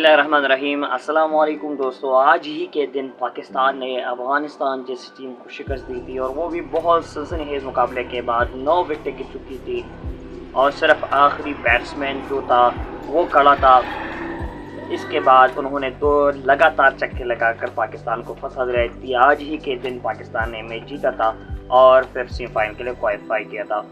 बिस्मिल्लाहिर्रहमानिर्रहीम। अस्सलाम वालेकुम दोस्तों, आज ही के दिन पाकिस्तान ने अफ़गानिस्तान जैसी टीम को शिकस्त दी थी और वो भी बहुत सनसनीखेज़ मुकाबले के बाद 9 विकेटें गिर चुकी थी और सिर्फ आखिरी बैट्समैन जो था वो खड़ा था। इसके बाद उन्होंने 2 लगातार छक्के लगाकर पाकिस्तान को फंसा दिलाई थी। आज ही के दिन पाकिस्तान ने मैच जीता था और फिर सेमीफाइनल के लिए क्वालिफाई किया था।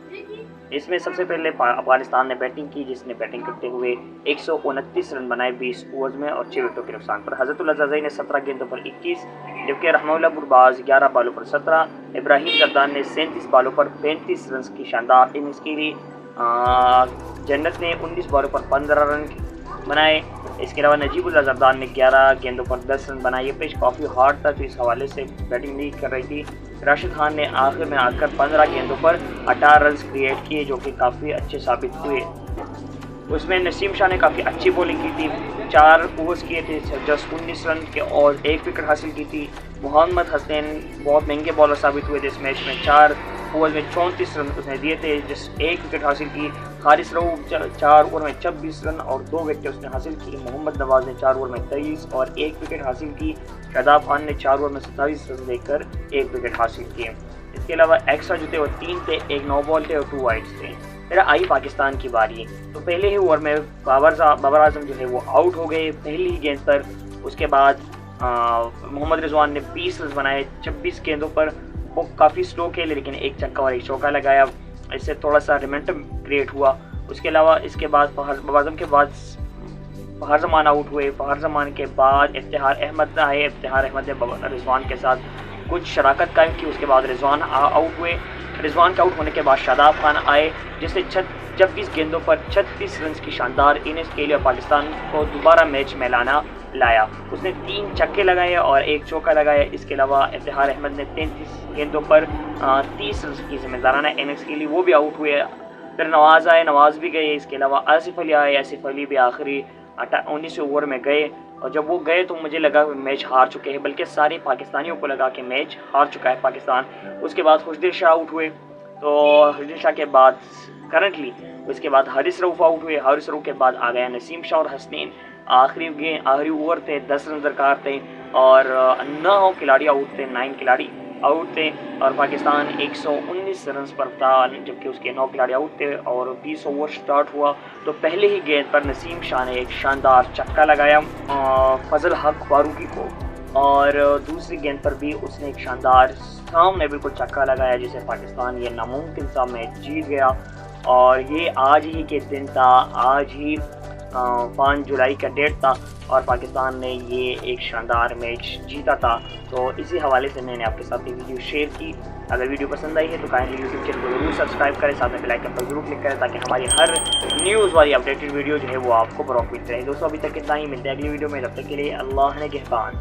इसमें सबसे पहले अफगानिस्तान ने बैटिंग की, जिसने बैटिंग करते हुए 129 रन बनाए 20 ओवर्स में और 6 विकेटों के नुकसान पर। हज़रतुल्लाह ज़रदारी ने 17 गेंदों पर 21, जबकि रहमानुल्लाह गुरबाज 11 बालों पर 17, इब्राहिम जरदान ने 37 बालों पर 35 रन की शानदार इनिंग्स खेली। जन्नत ने 19 बालों पर 15 रन बनाए। इसके अलावा नजीबुल्लाह जरदान ने 11 गेंदों पर 10 रन बनाए। ये पिच काफ़ी हार्ड था तो इस हवाले से बैटिंग नहीं कर रही थी। राशिद खान ने आखिर में आकर 15 गेंदों पर 18 रन क्रिएट किए, जो कि काफ़ी अच्छे साबित हुए। उसमें नसीम शाह ने काफ़ी अच्छी बॉलिंग की थी, 4 ओवर्स किए थे, जस्ट 19 रन के और 1 विकेट हासिल की थी। मोहम्मद हसनैन बहुत महंगे बॉलर साबित हुए थे इस मैच में, 4 ओवर में 34 रन उसने दिए थे, जस्ट 1 विकेट हासिल की। हारिस रऊफ 4 ओवर में 26 रन और 2 विकेट उसने हासिल की। मोहम्मद नवाज ने 4 ओवर में 23 और 1 विकेट हासिल की। शादाब खान ने 4 ओवर में 27 रन देकर 1 विकेट हासिल किए। इसके अलावा एक्स्ट्रा जो थे वो 3 थे, 1 नो बॉल थे और 2 वाइड्स थे। फिर आई पाकिस्तान की बारी, तो पहले ही ओवर में बाबर आजम जो है वो आउट हो गए पहली ही गेंद पर। उसके बाद मोहम्मद रिजवान ने 20 रन बनाए 26 गेंदों पर। वो काफ़ी स्लो खेले लेकिन 1 छक्का और 1 चौका लगाया, इससे थोड़ा सा मोमेंटम क्रिएट हुआ। उसके अलावा इसके बाद बाबर आजम के बाद फहर जमान आउट हुए। फहर जमान के बाद इफ्तिखार अहमद आए। इफ्तिखार अहमद ने रिजवान के साथ कुछ शराकत कायम की। उसके बाद रिजवान आउट हुए। रिजवान के आउट होने के बाद शादाब खान आए, जिसने 26 गेंदों पर 36 रन की शानदार इनिंग्स के लिए पाकिस्तान को दोबारा मैच में लाया। उसने 3 छक्के लगाए और 1 चौका लगाया। इसके अलावा इफ्तिखार अहमद ने 33 गेंदों पर 30 रन की जिम्मेदाराना इनिंग्स के लिए वो भी आउट हुए। फिर नवाज़ आए, नवाज़ भी गए। इसके अलावा आसिफ अली आए, आसिफ अली भी आखिरी 19 ओवर में गए और जब वो गए तो मुझे लगा मैच हार चुके हैं, बल्कि सारे पाकिस्तानियों को लगा कि मैच हार चुका है पाकिस्तान। उसके बाद खुशदिल शाह आउट हुए, तो खुशदिल शाह के बाद करंटली उसके बाद हारिस रऊफ आउट हुए। हारिस रऊफ के बाद आ गया नसीम शाह और हसनैन। आखिरी ओवर थे, 10 रन दरकार थे और 9 खिलाड़ी आउट थे, 9 खिलाड़ी आउट थे और पाकिस्तान 119 रन पर था, जबकि उसके 9 खिलाड़ी आउट थे और 20 ओवर स्टार्ट हुआ। तो पहले ही गेंद पर नसीम शाह ने एक शानदार छक्का लगाया फजल हक फारूकी को और दूसरी गेंद पर भी उसने एक शानदार सामने बिल्कुल छक्का लगाया, जिसे पाकिस्तान ये नामुमकिन सा मैच जीत गया। और ये आज ही के दिन था, आज ही 5 जुलाई का डेट था और पाकिस्तान ने ये एक शानदार मैच जीता था। तो इसी हवाले से मैंने आपके साथ ये वीडियो शेयर की। अगर वीडियो पसंद आई है तो काइंडली यूट्यूब चैनल को जरूर सब्सक्राइब करें, साथ में बेल आइकन पर जरूर क्लिक करें ताकि हमारी हर न्यूज़ वाली अपडेटेड वीडियो जो है वो आपको बरौक़त मिलती रहे। दोस्तों अभी तक इतना ही, मिलते हैं अगली वीडियो में, तब तक के लिए अल्लाह निगहबान।